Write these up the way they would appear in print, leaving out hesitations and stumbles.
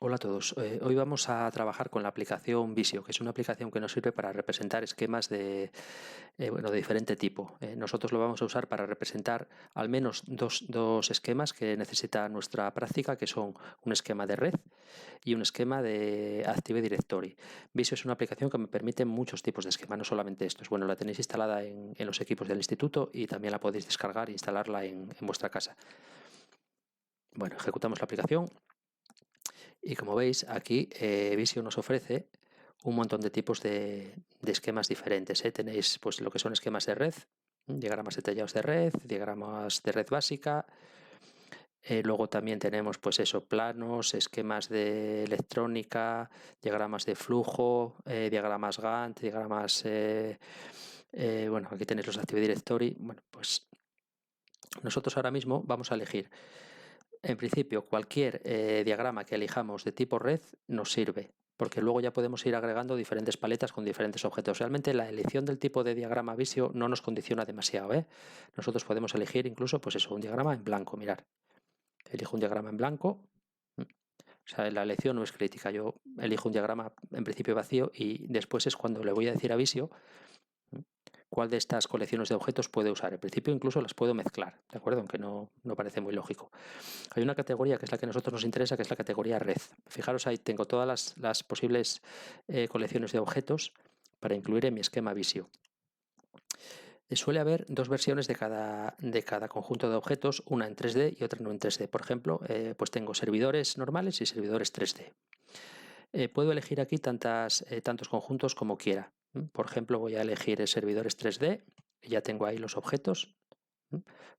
Hola a todos. Hoy vamos a trabajar con la aplicación Visio, que es una aplicación que nos sirve para representar esquemas de diferente tipo. Nosotros lo vamos a usar para representar al menos dos esquemas que necesita nuestra práctica, que son un esquema de red y un esquema de Active Directory. Visio es una aplicación que me permite muchos tipos de esquemas, no solamente estos. Bueno, la tenéis instalada en los equipos del instituto y también la podéis descargar e instalarla en vuestra casa. Bueno, ejecutamos la aplicación. Y como veis, aquí Visio nos ofrece un montón de tipos de esquemas diferentes. Tenéis pues lo que son esquemas de red, diagramas detallados de red, diagramas de red básica. Luego también tenemos pues eso, planos, esquemas de electrónica, diagramas de flujo, diagramas Gantt, diagramas... bueno, aquí tenéis los Active Directory. Bueno, pues nosotros ahora mismo vamos a elegir. En principio, cualquier diagrama que elijamos de tipo red nos sirve, porque luego ya podemos ir agregando diferentes paletas con diferentes objetos. Realmente la elección del tipo de diagrama Visio no nos condiciona demasiado. Nosotros podemos elegir incluso, pues eso, un diagrama en blanco. Mirad, elijo un diagrama en blanco. O sea, la elección no es crítica. Yo elijo un diagrama en principio vacío y después es cuando le voy a decir a Visio cuál de estas colecciones de objetos puede usar. En principio incluso las puedo mezclar, ¿de acuerdo? Aunque no parece muy lógico. Hay una categoría que es la que a nosotros nos interesa, que es la categoría red. Fijaros, ahí tengo todas las posibles colecciones de objetos para incluir en mi esquema Visio. Suele haber dos versiones de cada conjunto de objetos, una en 3D y otra no en 3D. Por ejemplo, pues tengo servidores normales y servidores 3D. Puedo elegir aquí tantos conjuntos como quiera. Por ejemplo, voy a elegir servidores 3D, ya tengo ahí los objetos.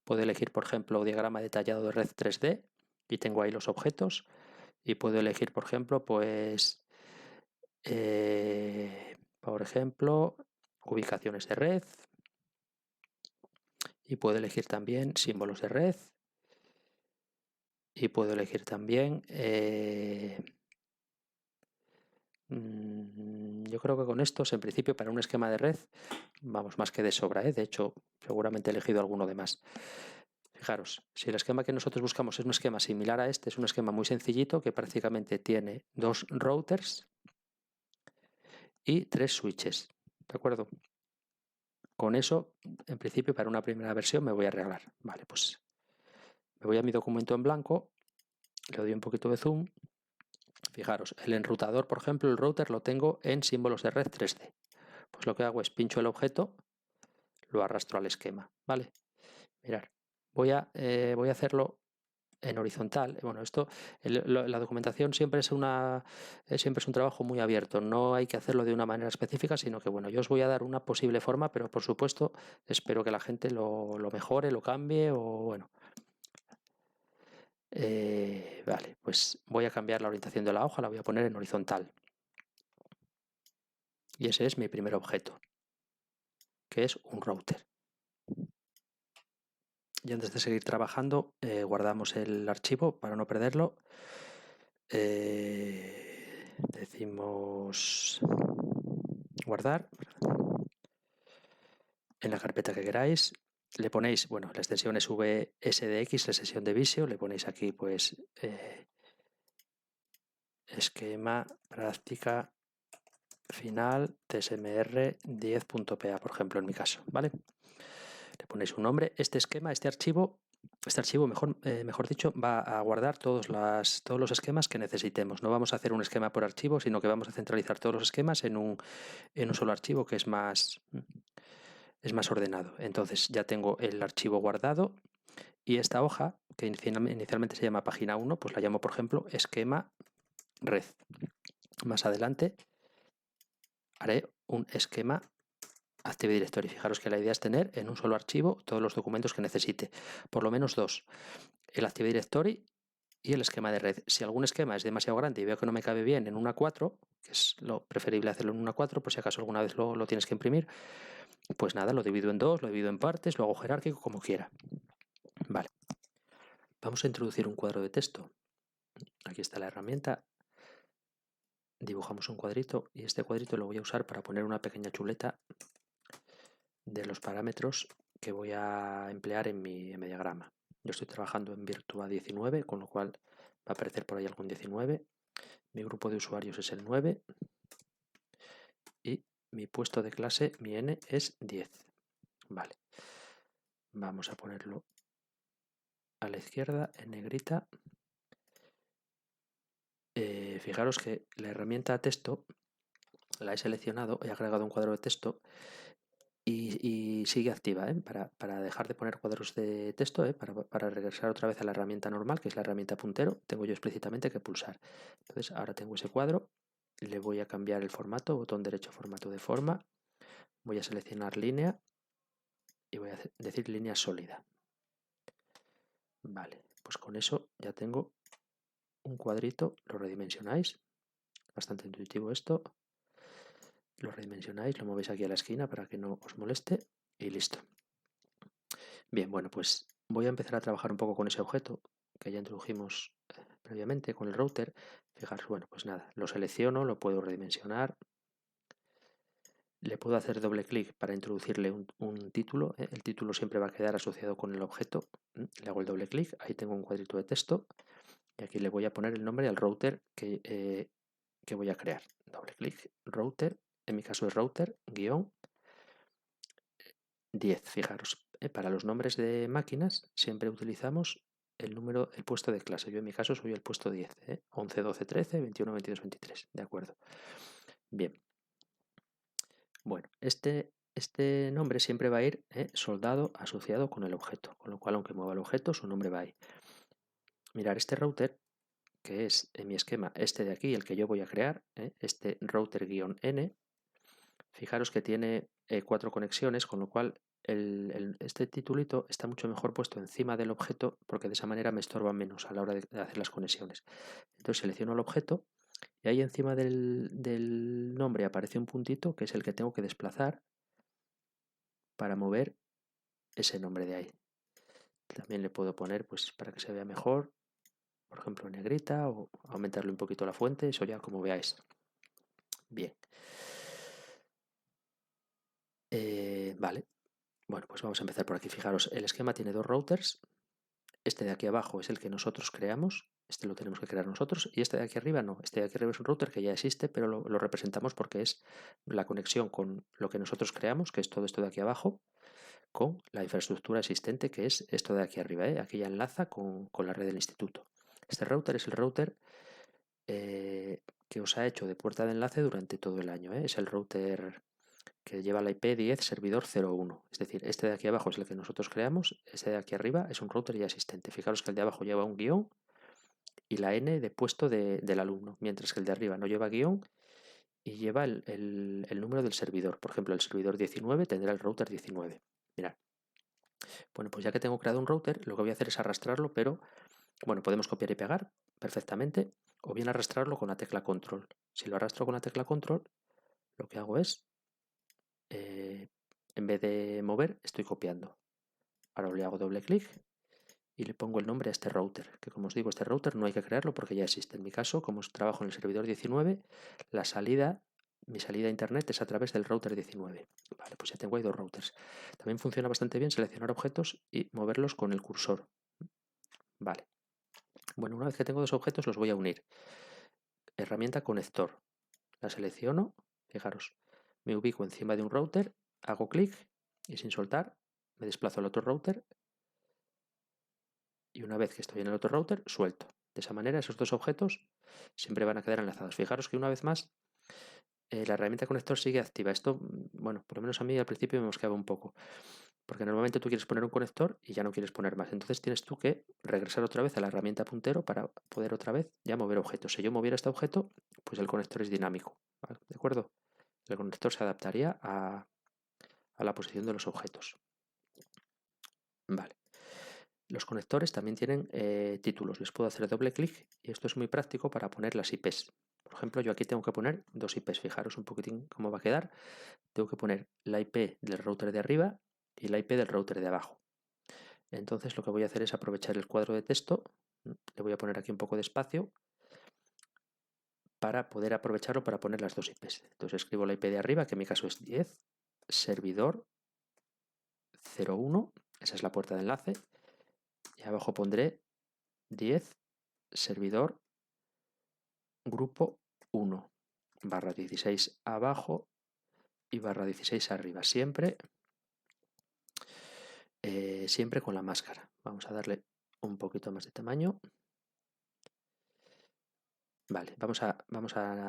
Puedo elegir, por ejemplo, diagrama detallado de red 3D y tengo ahí los objetos. Y puedo elegir, por ejemplo, pues, ubicaciones de red. Y puedo elegir también símbolos de red. Y puedo elegir también... yo creo que con estos, en principio, para un esquema de red, vamos más que de sobra. De hecho, seguramente he elegido alguno de más. Fijaros, si el esquema que nosotros buscamos es un esquema similar a este, es un esquema muy sencillito que prácticamente tiene 2 routers y 3 switches. ¿De acuerdo? Con eso, en principio, para una primera versión me voy a arreglar. Vale, pues me voy a mi documento en blanco, le doy un poquito de zoom. Fijaros, el enrutador, por ejemplo, el router lo tengo en símbolos de red 3D. Pues lo que hago es pincho el objeto, lo arrastro al esquema, ¿vale? Mirad, voy a hacerlo en horizontal. Bueno, esto, la documentación siempre es un trabajo muy abierto. No hay que hacerlo de una manera específica, sino que, bueno, yo os voy a dar una posible forma, pero por supuesto espero que la gente lo mejore, lo cambie o, bueno. Vale, pues voy a cambiar la orientación de la hoja, la voy a poner en horizontal. Y ese es mi primer objeto, que es un router. Y antes de seguir trabajando, guardamos el archivo para no perderlo. Decimos guardar. En la carpeta que queráis, le ponéis, bueno, la extensión es VSDX, la sesión de Visio, le ponéis aquí pues esquema práctica final tsmr 10.pa, por ejemplo, en mi caso, ¿vale? Le ponéis un nombre. Este esquema, este archivo, mejor dicho, va a guardar todos los esquemas que necesitemos. No vamos a hacer un esquema por archivo, sino que vamos a centralizar todos los esquemas en un solo archivo que es más ordenado. Entonces ya tengo el archivo guardado y esta hoja, que inicialmente se llama página 1, pues la llamo, por ejemplo, esquema red. Más adelante haré un esquema Active Directory. Fijaros que la idea es tener en un solo archivo todos los documentos que necesite, por lo menos dos, el Active Directory y el esquema de red. Si algún esquema es demasiado grande y veo que no me cabe bien en una 4, que es lo preferible hacerlo en una 4, por si acaso alguna vez lo tienes que imprimir, pues nada, lo divido en dos, lo divido en partes, lo hago jerárquico, como quiera. Vale. Vamos a introducir un cuadro de texto. Aquí está la herramienta. Dibujamos un cuadrito y este cuadrito lo voy a usar para poner una pequeña chuleta de los parámetros que voy a emplear en mi diagrama. Yo estoy trabajando en Virtua 19, con lo cual va a aparecer por ahí algún 19. Mi grupo de usuarios es el 9 y mi puesto de clase, mi n, es 10. Vale. Vamos a ponerlo a la izquierda en negrita. Fijaros que la herramienta texto la he seleccionado, he agregado un cuadro de texto y sigue activa, para dejar de poner cuadros de texto, para regresar otra vez a la herramienta normal, que es la herramienta puntero, tengo yo explícitamente que pulsar. Entonces ahora tengo ese cuadro, le voy a cambiar el formato, botón derecho, formato de forma, voy a seleccionar línea y voy a decir línea sólida. Vale, pues con eso ya tengo un cuadrito, lo redimensionáis, bastante intuitivo esto, lo redimensionáis, lo movéis aquí a la esquina para que no os moleste y listo. Bien, bueno, pues voy a empezar a trabajar un poco con ese objeto que ya introdujimos previamente con el router. Fijaros, bueno, pues nada, lo selecciono, lo puedo redimensionar, le puedo hacer doble clic para introducirle un título, el título siempre va a quedar asociado con el objeto, le hago el doble clic, ahí tengo un cuadrito de texto y aquí le voy a poner el nombre al router que voy a crear. Doble clic, router, en mi caso es router, guión 10, fijaros, para los nombres de máquinas siempre utilizamos el puesto de clase. Yo en mi caso soy el puesto 10, 11, 12, 13, 21, 22, 23, de acuerdo. Bien, bueno, este nombre siempre va a ir soldado asociado con el objeto, con lo cual aunque mueva el objeto, su nombre va ahí. Mirar, este router, que es en mi esquema este de aquí, el que yo voy a crear, este router-n, fijaros que tiene 4 conexiones, con lo cual este titulito está mucho mejor puesto encima del objeto porque de esa manera me estorba menos a la hora de hacer las conexiones. Entonces selecciono el objeto y ahí encima del nombre aparece un puntito que es el que tengo que desplazar para mover ese nombre de ahí. También le puedo poner, pues para que se vea mejor, por ejemplo en negrita, o aumentarle un poquito la fuente, eso ya como veáis. Bien. Vale. Bueno, pues vamos a empezar por aquí. Fijaros, el esquema tiene 2 routers. Este de aquí abajo es el que nosotros creamos, este lo tenemos que crear nosotros, y este de aquí arriba no, este de aquí arriba es un router que ya existe, pero lo representamos porque es la conexión con lo que nosotros creamos, que es todo esto de aquí abajo, con la infraestructura existente, que es esto de aquí arriba, aquí ya enlaza con la red del instituto. Este router es el router que os ha hecho de puerta de enlace durante todo el año, es el router que lleva la IP 10 servidor 01. Es decir, este de aquí abajo es el que nosotros creamos, este de aquí arriba es un router ya existente. Fijaros que el de abajo lleva un guión y la N de puesto del alumno, mientras que el de arriba no lleva guión y lleva el número del servidor. Por ejemplo, el servidor 19 tendrá el router 19. Mirad. Bueno, pues ya que tengo creado un router, lo que voy a hacer es arrastrarlo, pero bueno, podemos copiar y pegar perfectamente, o bien arrastrarlo con la tecla control. Si lo arrastro con la tecla control, lo que hago es en vez de mover, estoy copiando. Ahora le hago doble clic y le pongo el nombre a este router, que como os digo, este router no hay que crearlo porque ya existe. En mi caso, como trabajo en el servidor 19, mi salida a internet es a través del router 19. Vale, pues ya tengo ahí 2 routers. También funciona bastante bien seleccionar objetos y moverlos con el cursor. Vale. Bueno, una vez que tengo 2 objetos los voy a unir. Herramienta conector. La selecciono, fijaros, me ubico encima de un router, hago clic y sin soltar me desplazo al otro router y una vez que estoy en el otro router suelto. De esa manera esos 2 objetos siempre van a quedar enlazados. Fijaros que una vez más la herramienta conector sigue activa. Esto, bueno, por lo menos a mí al principio me mosqueaba un poco, porque normalmente tú quieres poner un conector y ya no quieres poner más. Entonces tienes tú que regresar otra vez a la herramienta puntero para poder otra vez ya mover objetos. Si yo moviera este objeto, pues el conector es dinámico, ¿vale? ¿De acuerdo? El conector se adaptaría a la posición de los objetos. Vale. Los conectores también tienen títulos. Les puedo hacer doble clic y esto es muy práctico para poner las IPs. Por ejemplo, yo aquí tengo que poner 2 IPs. Fijaros un poquitín cómo va a quedar. Tengo que poner la IP del router de arriba y la IP del router de abajo. Entonces lo que voy a hacer es aprovechar el cuadro de texto. Le voy a poner aquí un poco de espacio para poder aprovecharlo para poner las 2 IPs. Entonces escribo la IP de arriba, que en mi caso es 10, servidor 01, esa es la puerta de enlace, y abajo pondré 10, servidor grupo 1, /16 abajo y /16 arriba, siempre con la máscara. Vamos a darle un poquito más de tamaño. Vale, vamos a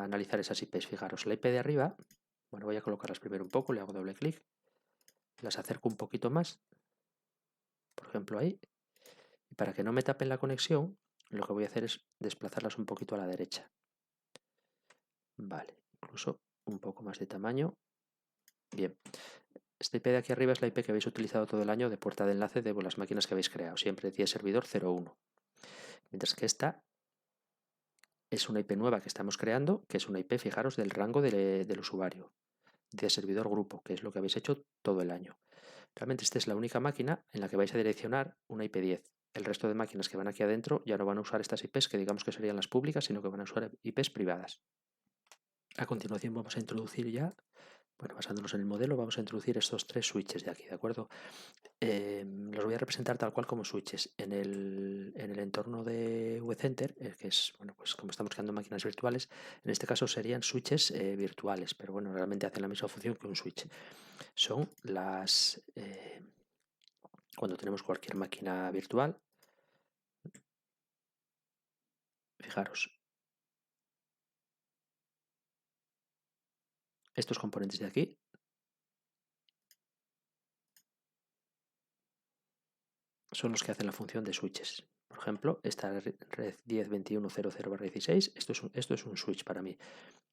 analizar esas IPs. Fijaros, la IP de arriba, bueno, voy a colocarlas primero un poco, le hago doble clic, las acerco un poquito más, por ejemplo ahí, y para que no me tapen la conexión, lo que voy a hacer es desplazarlas un poquito a la derecha. Vale, incluso un poco más de tamaño. Bien, esta IP de aquí arriba es la IP que habéis utilizado todo el año de puerta de enlace de las máquinas que habéis creado, siempre 10 servidor 01. Mientras que esta es una IP nueva que estamos creando, que es una IP, fijaros, del rango del usuario, de servidor grupo, que es lo que habéis hecho todo el año. Realmente esta es la única máquina en la que vais a direccionar una IP 10. El resto de máquinas que van aquí adentro ya no van a usar estas IPs que digamos que serían las públicas, sino que van a usar IPs privadas. A continuación vamos a introducir ya, bueno, basándonos en el modelo, vamos a introducir estos 3 switches de aquí, ¿de acuerdo? Los voy a representar tal cual como switches. En el entorno de vCenter, que es, bueno, pues como estamos creando máquinas virtuales, en este caso serían switches virtuales, pero bueno, realmente hacen la misma función que un switch. Son las... cuando tenemos cualquier máquina virtual, fijaros, estos componentes de aquí son los que hacen la función de switches. Por ejemplo, esta red 10.21.00/16, esto es un switch para mí,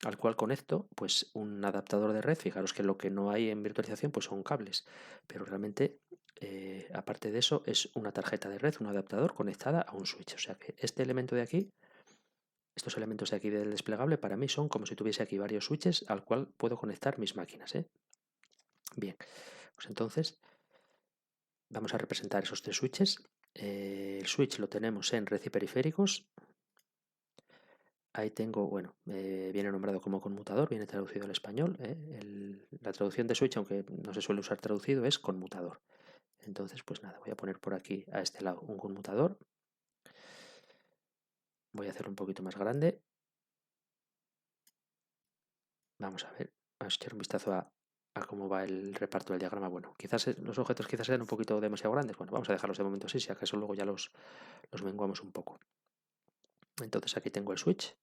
al cual conecto pues un adaptador de red. Fijaros que lo que no hay en virtualización pues son cables, pero realmente aparte de eso es una tarjeta de red, un adaptador conectada a un switch. O sea que este elemento de aquí, estos elementos de aquí del desplegable para mí son como si tuviese aquí varios switches al cual puedo conectar mis máquinas. Bien, pues entonces vamos a representar esos 3 switches. El switch lo tenemos en red y periféricos. Ahí tengo, bueno, viene nombrado como conmutador, viene traducido al español. La traducción de switch, aunque no se suele usar traducido, es conmutador. Entonces, pues nada, voy a poner por aquí a este lado un conmutador. Voy a hacerlo un poquito más grande. Vamos a ver, vamos a echar un vistazo a cómo va el reparto del diagrama. Bueno, quizás los objetos quizás sean un poquito demasiado grandes. Bueno, vamos a dejarlos de momento así, si acaso luego ya los menguamos un poco. Entonces aquí tengo el switch.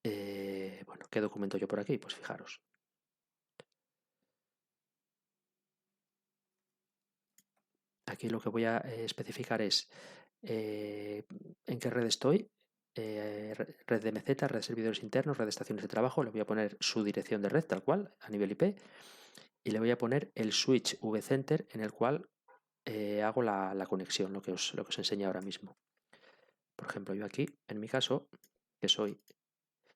Bueno, ¿qué documento yo por aquí? Pues fijaros. Aquí lo que voy a especificar es en qué red estoy, red de MZ, red de servidores internos, red de estaciones de trabajo. Le voy a poner su dirección de red tal cual, a nivel IP, y le voy a poner el switch vCenter en el cual hago la conexión, lo que os enseño ahora mismo. Por ejemplo, yo aquí, en mi caso, que soy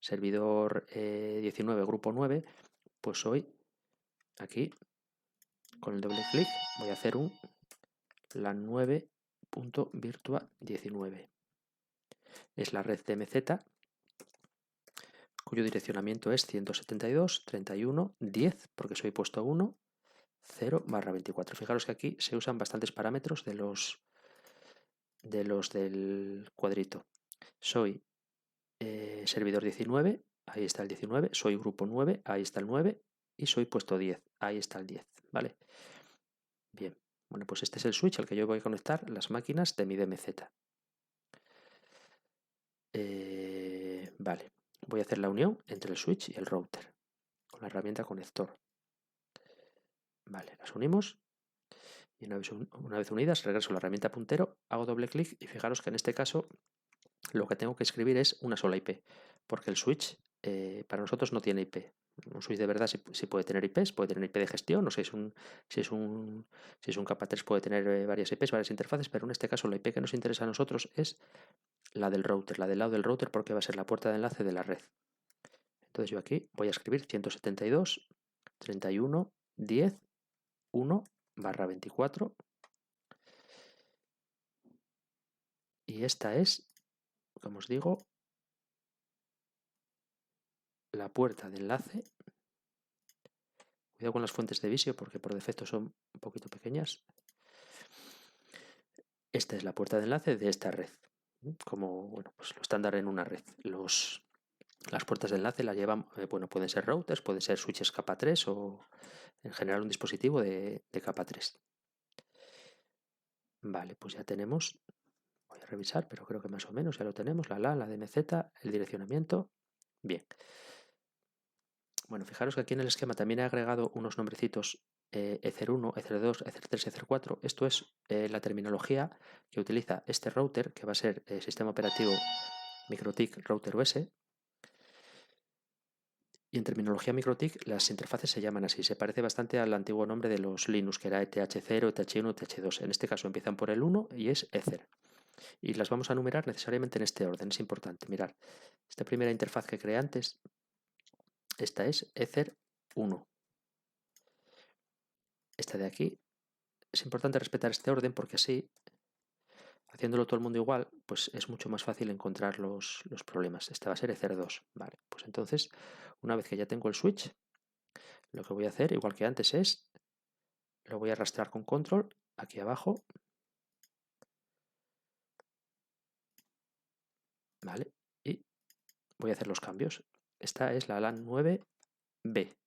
servidor 19, grupo 9, pues soy aquí, con el doble clic, voy a hacer un LAN 9.virtua19. Es la red DMZ, cuyo direccionamiento es 172.31.10, porque soy puesto 1, 0/24. Fijaros que aquí se usan bastantes parámetros de los del cuadrito. Soy servidor 19, ahí está el 19, soy grupo 9, ahí está el 9, y soy puesto 10, ahí está el 10, ¿vale? Bien, bueno, pues este es el switch al que yo voy a conectar las máquinas de mi DMZ. Vale, voy a hacer la unión entre el switch y el router con la herramienta conector. Vale, las unimos y una vez unidas regreso a la herramienta puntero, hago doble clic y fijaros que en este caso lo que tengo que escribir es una sola IP, porque el switch para nosotros no tiene IP. Un switch de verdad sí puede tener IPs, puede tener IP de gestión, no sé, si es un capa 3 puede tener varias IPs, varias interfaces, pero en este caso la IP que nos interesa a nosotros es la del router, la del lado del router, porque va a ser la puerta de enlace de la red. Entonces yo aquí voy a escribir 172.31.10.1/24 y esta es, como os digo, la puerta de enlace. Cuidado con las fuentes de Visio porque por defecto son un poquito pequeñas. Esta es la puerta de enlace de esta red. como bueno, pues lo estándar en una red. Las puertas de enlace las llevan, bueno, pueden ser routers, pueden ser switches capa 3 o en general un dispositivo de capa 3. Vale, pues ya tenemos, voy a revisar, pero creo que más o menos ya lo tenemos, la LAN, la DMZ, el direccionamiento. Bien. Bueno, fijaros que aquí en el esquema también he agregado unos nombrecitos Ether 1, Ether 2, Ether 3, Ether 4. Esto es la terminología que utiliza este router, que va a ser el sistema operativo MikroTik Router OS. Y en terminología MikroTik las interfaces se llaman así. Se parece bastante al antiguo nombre de los Linux, que era ETH0, ETH1, ETH2. En este caso empiezan por el 1 y es Ether. Y las vamos a numerar necesariamente en este orden. Es importante. Mirad, esta primera interfaz que creé antes, esta es Ether 1. Esta de aquí, es importante respetar este orden porque así, haciéndolo todo el mundo igual, pues es mucho más fácil encontrar los problemas. Esta va a ser Ether 2. Vale, pues entonces, una vez que ya tengo el switch, lo que voy a hacer, igual que antes, es lo voy a arrastrar con control aquí abajo. Vale, y voy a hacer los cambios. Esta es la LAN 9B.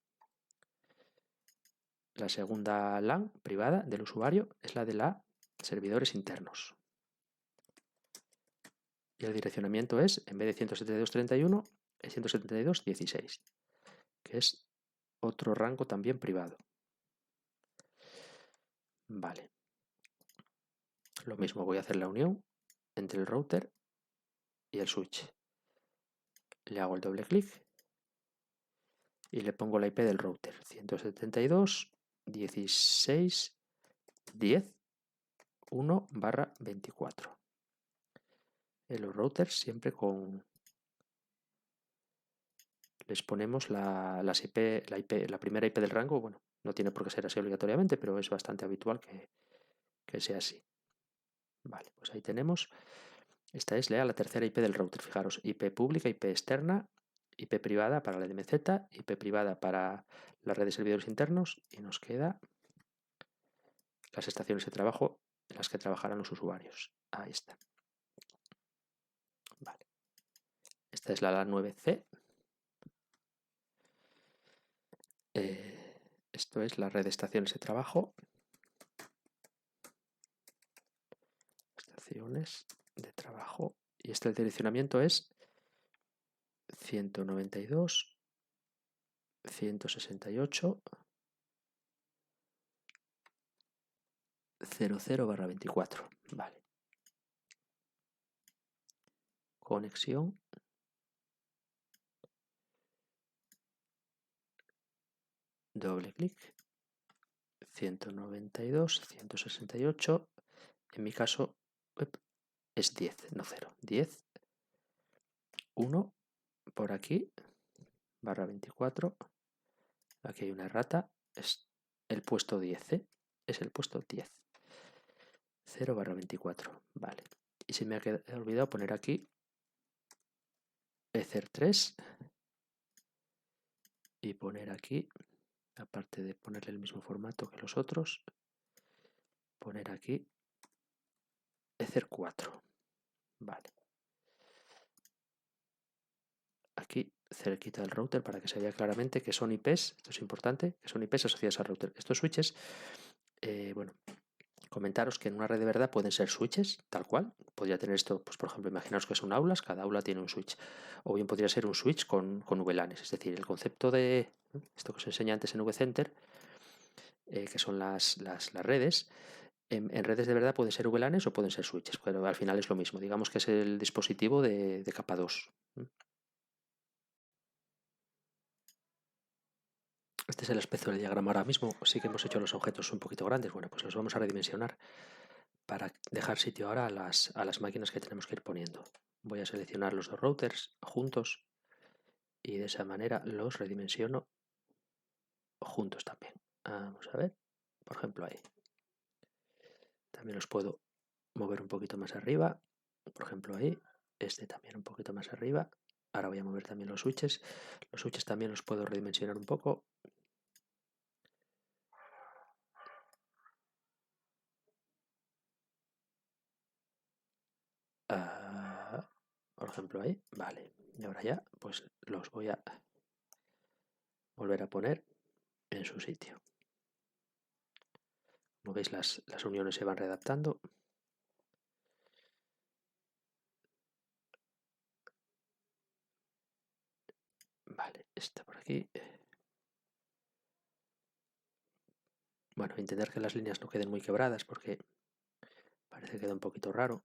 La segunda LAN privada del usuario es la de la servidores internos. Y el direccionamiento es, en vez de 172.31, es 172.16, que es otro rango también privado. Vale. Lo mismo, voy a hacer la unión entre el router y el switch. Le hago el doble clic y le pongo la IP del router, 172.16.10.1/24. En los routers siempre les ponemos la primera IP del rango. Bueno, no tiene por qué ser así obligatoriamente, pero es bastante habitual que sea así. Vale, pues ahí tenemos. Esta es la tercera IP del router. Fijaros, IP pública, IP externa, IP privada para la DMZ, IP privada para la red de servidores internos y nos queda las estaciones de trabajo en las que trabajarán los usuarios. Ahí está. Vale. Esta es la LAN 9C. Esto es la red de estaciones de trabajo. Estaciones de trabajo. Y este direccionamiento es 192.168.00/24. Vale. Conexión. Doble clic. 192.168. En mi caso es 10, no 0. 10. 1 por aquí. /24. Aquí hay una errata. Es el puesto 10. Es el puesto 10. 0/24. Vale. Y se me ha olvidado poner aquí Ether 3. Y poner aquí, aparte de ponerle el mismo formato que los otros, poner aquí Ether 4. Vale. Aquí cerquita del router para que se vea claramente que son IPs, esto es importante, que son IPs asociadas al router. Estos switches, bueno, comentaros que en una red de verdad pueden ser switches, tal cual. Podría tener esto, pues por ejemplo, imaginaos que son aulas, cada aula tiene un switch. O bien podría ser un switch con VLANs, es decir, el concepto de esto que os enseñé antes en VCenter, que son las redes. En redes de verdad pueden ser VLANs o pueden ser switches, pero al final es lo mismo. Digamos que es el dispositivo de capa 2. Este es el aspecto del diagrama ahora mismo. Sí que hemos hecho los objetos un poquito grandes. Bueno, pues los vamos a redimensionar para dejar sitio ahora a las máquinas que tenemos que ir poniendo. Voy a seleccionar los dos routers juntos y de esa manera los redimensiono juntos también. Vamos a ver, por ejemplo ahí. También los puedo mover un poquito más arriba, por ejemplo ahí. Este también un poquito más arriba. Ahora voy a mover también los switches. Los switches también los puedo redimensionar un poco. ejemplo, ahí. Vale. Y ahora ya, pues los voy a volver a poner en su sitio. Como veis, las uniones se van readaptando. Vale, está por aquí. Bueno, intentar que las líneas no queden muy quebradas porque parece que queda un poquito raro.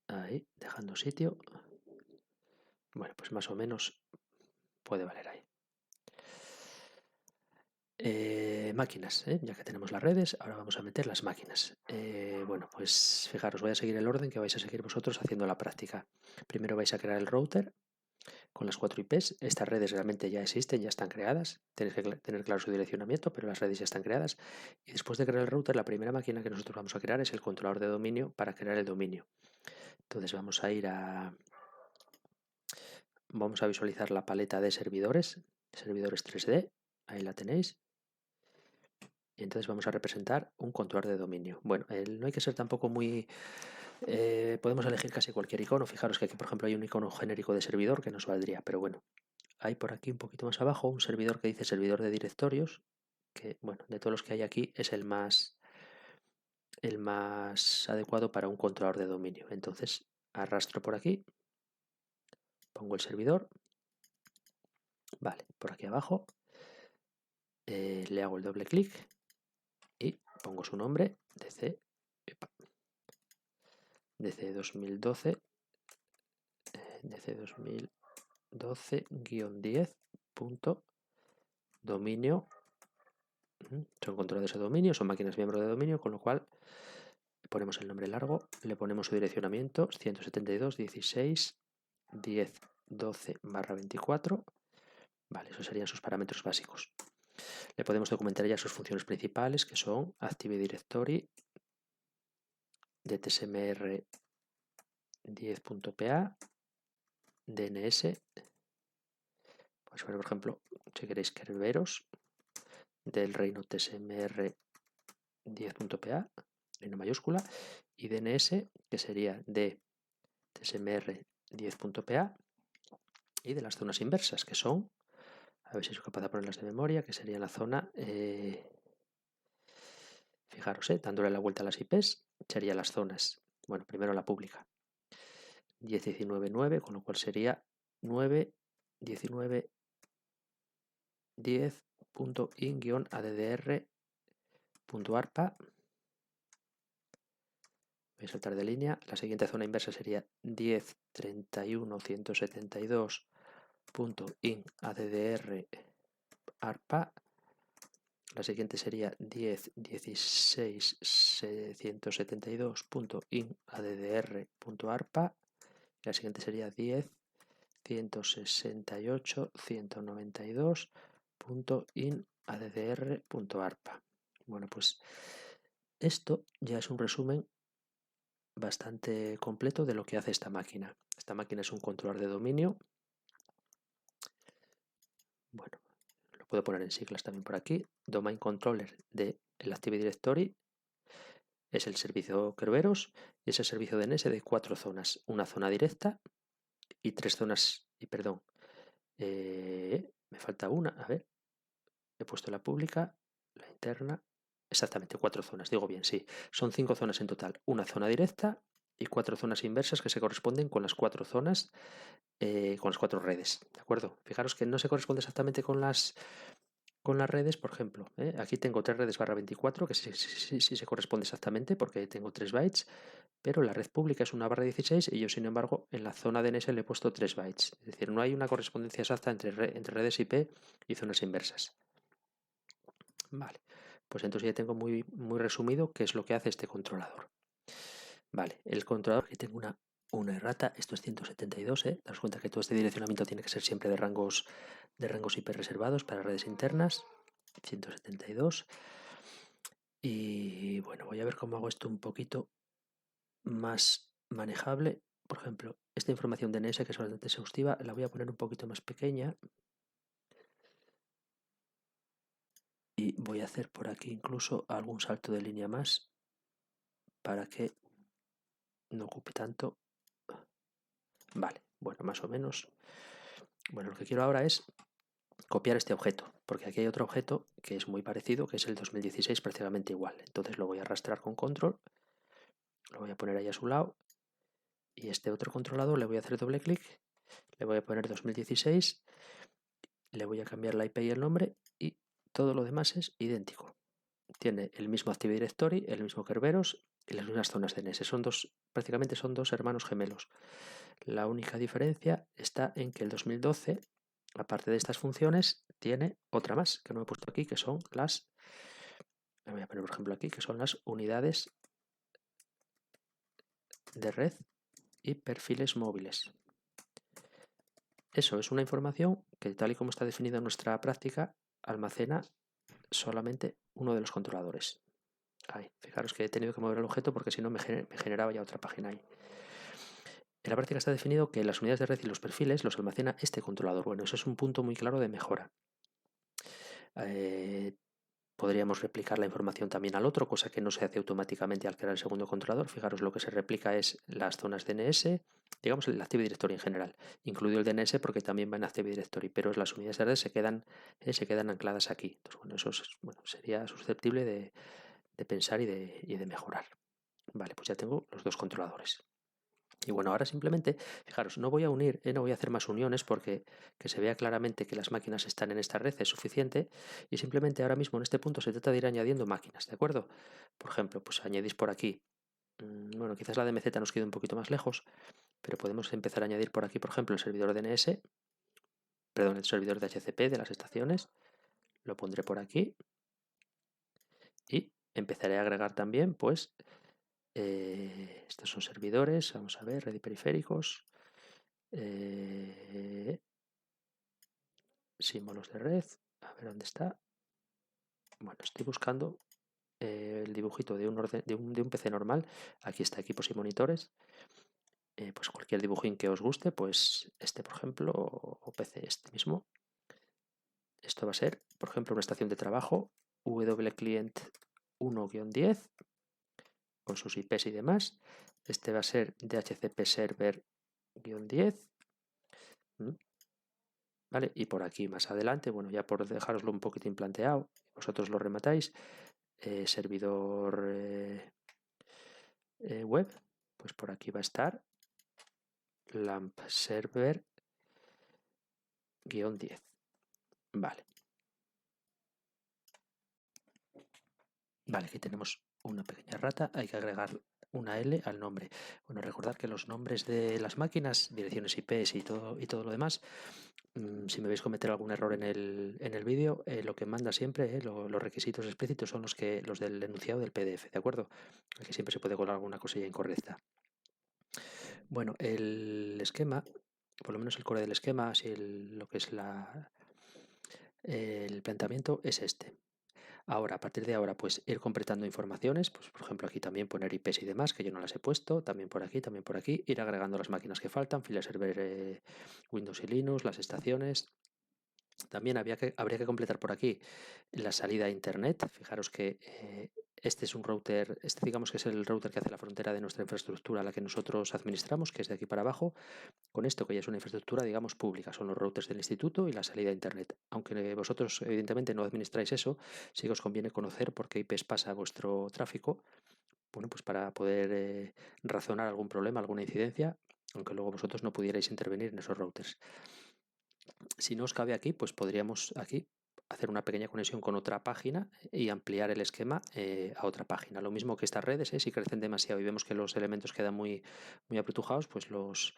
Ahí, dejando sitio. Bueno, pues más o menos puede valer ahí. Máquinas, ya que tenemos las redes, ahora vamos a meter las máquinas. Bueno, pues fijaros, voy a seguir el orden que vais a seguir vosotros haciendo la práctica. Primero vais a crear el router con las 4 IPs. Estas redes realmente ya existen, ya están creadas. Tenéis que tener claro su direccionamiento, pero las redes ya están creadas. Y después de crear el router, la primera máquina que nosotros vamos a crear es el controlador de dominio para crear el dominio. Entonces vamos a ir vamos a visualizar la paleta de servidores 3D. Ahí la tenéis. Y entonces vamos a representar un controlador de dominio. Bueno, no hay que ser tampoco muy... podemos elegir casi cualquier icono. Fijaros que aquí, por ejemplo, hay un icono genérico de servidor que nos valdría, pero bueno. Hay por aquí un poquito más abajo un servidor que dice servidor de directorios, que, bueno, de todos los que hay aquí es el más adecuado para un controlador de dominio. Entonces, arrastro por aquí, pongo el servidor, vale, por aquí abajo, le hago el doble clic y pongo su nombre, DC 2012, DC 2012-10.dominio. Son controladores de dominio, son máquinas miembro de dominio, con lo cual ponemos el nombre largo, le ponemos su direccionamiento 172.16.10.12/24. Vale, esos serían sus parámetros básicos. Le podemos documentar ya sus funciones principales, que son Active Directory, DTSMR 10.pa, DNS. Pues por ejemplo, si queréis Kerberos del reino TSMR 10.pa, en mayúscula, y DNS, que sería de TSMR 10.pa, y de las zonas inversas, que son, a ver si soy capaz de ponerlas de memoria, que sería la zona, fijaros, dándole la vuelta a las IPs, sería las zonas, bueno, primero la pública, 10.19.9, con lo cual sería 9.19.10.in-addr.arpa. Voy a saltar de línea. La siguiente zona inversa sería 10.31.172.in-addr.arpa. La siguiente sería 10.16.172.in-addr.arpa. La siguiente sería 10.168.192.in-addr.arpa. Bueno, pues esto ya es un resumen bastante completo de lo que hace esta máquina. Esta máquina es un controlador de dominio. Bueno, lo puedo poner en siglas también por aquí. Domain Controller del Active Directory es el servicio Kerberos y es el servicio DNS de 4 zonas. Una zona directa y 3 zonas, me falta una, a ver, he puesto la pública, la interna, exactamente 4 zonas, digo bien, sí, son 5 zonas en total, una zona directa y 4 zonas inversas que se corresponden con las 4 zonas, con las 4 redes, ¿de acuerdo? Fijaros que no se corresponde exactamente con las redes, por ejemplo, aquí tengo 3 redes /24, que sí se corresponde exactamente porque tengo 3 bytes, pero la red pública es una /16 y yo, sin embargo, en la zona DNS le he puesto 3 bytes. Es decir, no hay una correspondencia exacta entre redes IP y zonas inversas. Vale, pues entonces ya tengo muy resumido qué es lo que hace este controlador. Vale, el controlador, que tengo una errata, esto es 172, daos cuenta que todo este direccionamiento tiene que ser siempre de rangos IP reservados para redes internas, 172. Y bueno, voy a ver cómo hago esto un poquito más manejable. Por ejemplo, esta información de DNS, que es bastante exhaustiva, la voy a poner un poquito más pequeña. Y voy a hacer por aquí incluso algún salto de línea más para que no ocupe tanto. Vale, bueno, más o menos. Bueno, lo que quiero ahora es copiar este objeto, porque aquí hay otro objeto que es muy parecido, que es el 2016 prácticamente igual. Entonces lo voy a arrastrar con control, lo voy a poner ahí a su lado, y este otro controlador le voy a hacer doble clic, le voy a poner 2016, le voy a cambiar la IP y el nombre, y todo lo demás es idéntico. Tiene el mismo Active Directory, el mismo Kerberos y las mismas zonas DNS. Prácticamente son dos hermanos gemelos. La única diferencia está en que el 2012, aparte de estas funciones, tiene otra más que no he puesto aquí, que son las, me voy a poner por ejemplo aquí, que son las unidades de red y perfiles móviles. Eso es una información que, tal y como está definida en nuestra práctica, almacena solamente uno de los controladores. Ahí, fijaros que he tenido que mover el objeto porque si no me generaba ya otra página ahí. En la práctica está definido que las unidades de red y los perfiles los almacena este controlador. Bueno, eso es un punto muy claro de mejora. Podríamos replicar la información también al otro, cosa que no se hace automáticamente al crear el segundo controlador. Fijaros, lo que se replica es las zonas DNS, digamos el Active Directory en general, incluido el DNS porque también va en Active Directory, pero las unidades de red se quedan ancladas aquí. Entonces, bueno, eso sería susceptible de pensar y de mejorar. Vale, pues ya tengo los dos controladores. Y bueno, ahora simplemente, fijaros, no voy a unir, no voy a hacer más uniones porque que se vea claramente que las máquinas están en esta red es suficiente, y simplemente ahora mismo en este punto se trata de ir añadiendo máquinas, ¿de acuerdo? Por ejemplo, pues añadís por aquí, bueno, quizás la DMZ nos quede un poquito más lejos, pero podemos empezar a añadir por aquí, por ejemplo, el servidor DNS, perdón, el servidor de DHCP de las estaciones, lo pondré por aquí y empezaré a agregar también, pues, estos son servidores, vamos a ver, red y periféricos, símbolos de red, a ver dónde está. Bueno, estoy buscando el dibujito de un PC normal. Aquí está, equipos y monitores. Pues cualquier dibujín que os guste, pues este por ejemplo, o PC este mismo. Esto va a ser, por ejemplo, una estación de trabajo wclient 1-10 con sus IPs y demás. Este va a ser DHCP server-10. ¿Vale? Y por aquí más adelante, bueno, ya por dejároslo un poquitín planteado, vosotros lo rematáis, servidor web, pues por aquí va a estar lamp server -10. Vale. Vale, aquí tenemos una pequeña rata, hay que agregar una L al nombre. Bueno, recordad que los nombres de las máquinas, direcciones IPs y todo lo demás, si me veis cometer algún error en el vídeo, lo que manda siempre, los requisitos explícitos son los del enunciado del PDF, ¿de acuerdo? Aquí siempre se puede colar alguna cosilla incorrecta. Bueno, el esquema, por lo menos el core del esquema, así lo que es el planteamiento es este. Ahora, a partir de ahora, pues ir completando informaciones, pues por ejemplo aquí también poner IPs y demás, que yo no las he puesto, también por aquí, ir agregando las máquinas que faltan, file server Windows y Linux, las estaciones. También habría que completar por aquí la salida a internet. Fijaros que este es un router, este digamos que es el router que hace la frontera de nuestra infraestructura a la que nosotros administramos, que es de aquí para abajo, con esto que ya es una infraestructura, digamos, pública. Son los routers del instituto y la salida a internet. Aunque vosotros, evidentemente, no administráis eso, sí que os conviene conocer por qué IPs pasa vuestro tráfico, bueno, pues para poder razonar algún problema, alguna incidencia, aunque luego vosotros no pudierais intervenir en esos routers. Si no os cabe aquí, pues podríamos aquí hacer una pequeña conexión con otra página y ampliar el esquema a otra página. Lo mismo que estas redes, si crecen demasiado y vemos que los elementos quedan muy apretujados, pues los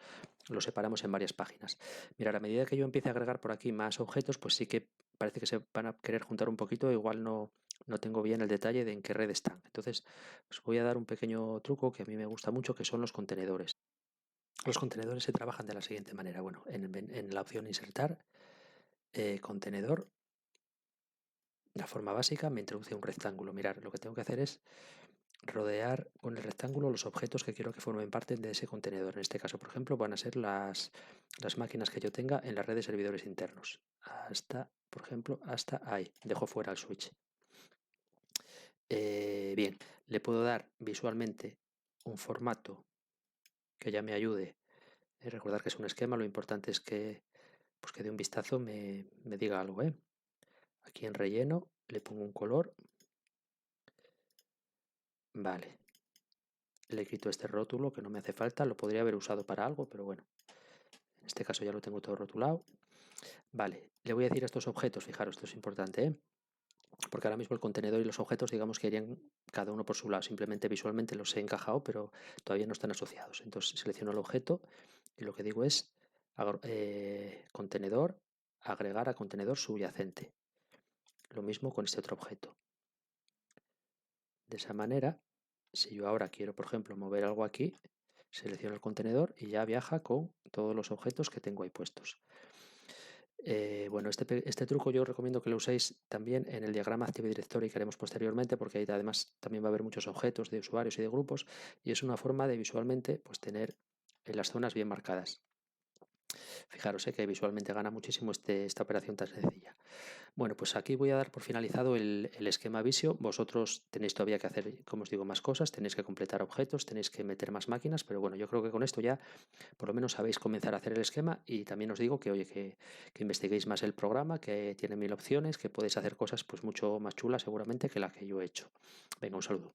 separamos en varias páginas. Mirad, a medida que yo empiece a agregar por aquí más objetos, pues sí que parece que se van a querer juntar un poquito, igual no tengo bien el detalle de en qué red están. Entonces, os voy a dar un pequeño truco que a mí me gusta mucho, que son los contenedores. Los contenedores se trabajan de la siguiente manera. Bueno, en la opción insertar, contenedor, la forma básica me introduce un rectángulo. Mirar, lo que tengo que hacer es rodear con el rectángulo los objetos que quiero que formen parte de ese contenedor. En este caso, por ejemplo, van a ser las máquinas que yo tenga en la red de servidores internos. Hasta, por ejemplo, hasta ahí. Dejo fuera el switch. Bien, le puedo dar visualmente un formato que ya me ayude. Recordar que es un esquema, lo importante es que, pues que de un vistazo me diga algo. Aquí en relleno le pongo un color. Vale. Le quito este rótulo que no me hace falta, lo podría haber usado para algo, pero bueno, en este caso ya lo tengo todo rotulado. Vale, le voy a decir a estos objetos, fijaros, esto es importante, porque ahora mismo el contenedor y los objetos, digamos que irían cada uno por su lado, simplemente visualmente los he encajado, pero todavía no están asociados. Entonces selecciono el objeto y lo que digo es contenedor, agregar a contenedor subyacente. Lo mismo con este otro objeto. De esa manera, si yo ahora quiero, por ejemplo, mover algo aquí, selecciono el contenedor y ya viaja con todos los objetos que tengo ahí puestos. Bueno, este truco yo os recomiendo que lo uséis también en el diagrama Active Directory que haremos posteriormente, porque ahí además también va a haber muchos objetos de usuarios y de grupos, y es una forma de visualmente pues, tener las zonas bien marcadas. Fijaros que visualmente gana muchísimo esta operación tan sencilla. Bueno, pues aquí voy a dar por finalizado el esquema Visio. Vosotros tenéis todavía que hacer, como os digo, más cosas, tenéis que completar objetos, tenéis que meter más máquinas, pero bueno, yo creo que con esto ya por lo menos sabéis comenzar a hacer el esquema y también os digo que, oye, que investiguéis más el programa, que tiene 1000 opciones, que podéis hacer cosas pues mucho más chulas seguramente que la que yo he hecho. Venga, un saludo.